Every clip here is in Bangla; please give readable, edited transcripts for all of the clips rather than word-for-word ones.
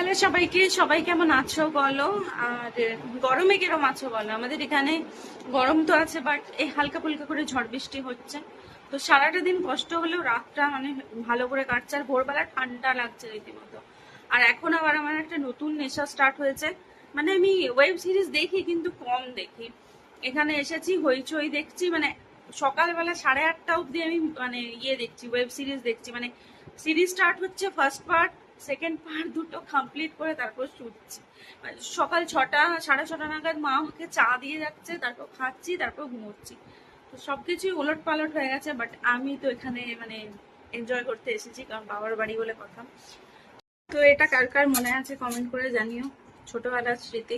হ্যালো সবাইকে, সবাই কেমন আছো বলো? আর গরমে কিরম আছো বলো? আমাদের এখানে গরম তো আছে, বাট এই হালকা ফুলকা করে ঝড় বৃষ্টি হচ্ছে। তো সারাটা দিন কষ্ট হলেও রাতটা মানে ভালো করে কাটছে, আর ভোরবেলা ঠান্ডা লাগছে রীতিমতো। আর এখন আবার আমার একটা নতুন নেশা স্টার্ট হয়েছে, মানে আমি ওয়েব সিরিজ দেখি কিন্তু কম দেখি। এখানে এসেছি, হইচই দেখছি, মানে সকালবেলা 8:30 অবধি আমি মানে দেখছি, ওয়েব সিরিজ দেখছি। মানে সিরিজ স্টার্ট হচ্ছে, ফার্স্ট পার্ট সেকেন্ড পার্ট দুটো কমপ্লিট করে তারপর শুচ্ছি। সকাল 6টা 6:30 নাগাদ মা আমাকে চা দিয়ে যাচ্ছে, তারপর খাচ্ছি, তারপর ঘুমোচ্ছি। তো সবকিছুই ওলট পালট হয়ে গেছে, বাট আমি তো এখানে মানে এনজয় করতে এসেছি, কারণ বাবার বাড়ি বলে কথা। তো এটা কার কার মনে আছে কমেন্ট করে জানিও, ছোটবেলার স্মৃতি।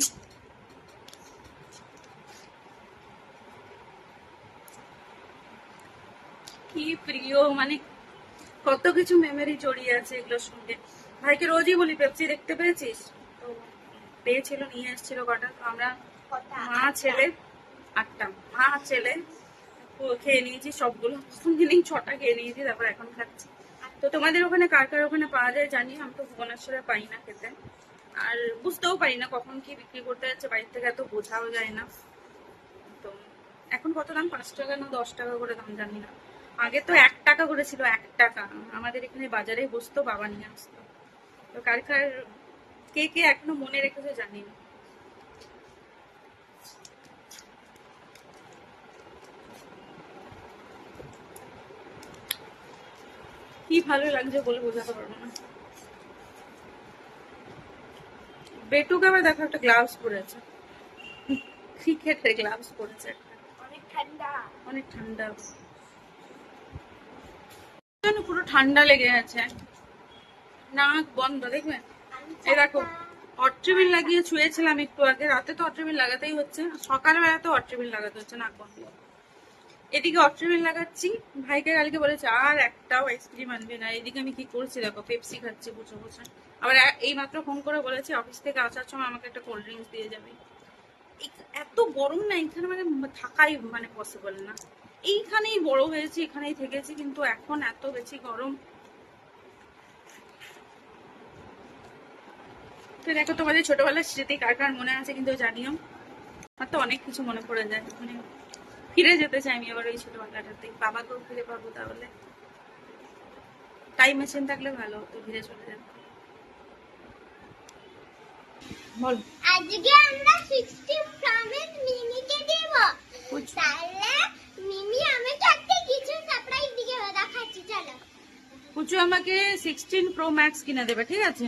কি প্রিয়, মানে কত কিছু মেমোরি জড়িয়ে আছে এগুলোর সঙ্গে। ভাইকে রোজই বলি পেপসি দেখতে পেয়েছিস, তো পেয়েছিল, নিয়ে এসেছিল কটা। তো আমরা মা ছেলে 8টা, মা ছেলে খেয়ে নিয়েছি সবগুলো, প্রথম দিনেই 6টা খেয়ে নিয়েছি, তারপর এখন খাচ্ছি। তো তোমাদের ওখানে কার কার ওখানে পাওয়া যায় জানি, আমি তো ভুবনেশ্বরে পাই না খেতে, আর বুঝতেও পারি না কখন কি বিক্রি করতে যাচ্ছে, বাড়ির থেকে এত বোঝাও যায় না। তো এখন কত দাম, 5 টাকা না 10 টাকা করে দাম জানি না। আগে তো 1 টাকা করে ছিল, 1 টাকা। আমাদের এখানে বাজারে বসতো, বাবা নিয়ে আসতো। তো কার কার কে কে এখনো মনে রেখেছে জানি না। কি ভালো লাগছে বলে বোঝাতে পারবো না। বেটুকে আবার দেখো একটা গ্লাভস পরেছে, ক্রিকেটের গ্লাভস পরেছে, অনেক ঠান্ডা, অনেক ঠান্ডা, পুরো ঠান্ডা লেগে আছে, নাক বন্ধ দেখবে। এই দেখো, অট্রিবিল লাগিয়ে শুয়েছিলাম একটু আগে, রাতে তো অট্রিবিল লাগাতেই হচ্ছে, সকালবেলা তো অট্রিবিল লাগাতে হচ্ছে নাক বন্ধ। এদিকে অট্রিবিল লাগাচ্ছি, ভাইকে কালকে বলেছে আর একটাও আইসক্রিম আনবে না। এদিকে আমি কি করছি দেখো, পেপসি খাচ্ছি বসে বসে। আবার এই মাত্র ফোন করে বলেছি অফিস থেকে আসার সময় আমাকে একটা কোল্ড ড্রিঙ্কস দিয়ে যাবে। এত গরম না এখানে, মানে থাকাই মানে পসিবল না। এইখানেই বড় হয়েছি, এখানেই থেকেছি, কিন্তু এখন এত বেশি গরম। তো দেখো, তোমাদের ছোটবেলার স্মৃতি কার কার মনে আছে কিন্তু জানিও। আমার তো অনেক কিছু মনে পড়ে যায়, মানে ফিরে যেতে চাই আমি আবার ওই ছোটবেলাটাতে। বাবাকেও ফিরে পাবো, তাহলে টাইম মেশিন থাকলে ভালো হতো, ফিরে চলে যেত। বল। আজকে আমরা 60 প্রমিস মিমিকে দেব, তাহলে মিমি আমাকে একটা কিছু সারপ্রাইজ দিকে দেখাচ্ছি। চলো, পুচু আমাকে 16 প্রো ম্যাক্স কিনে দেবে, ঠিক আছে?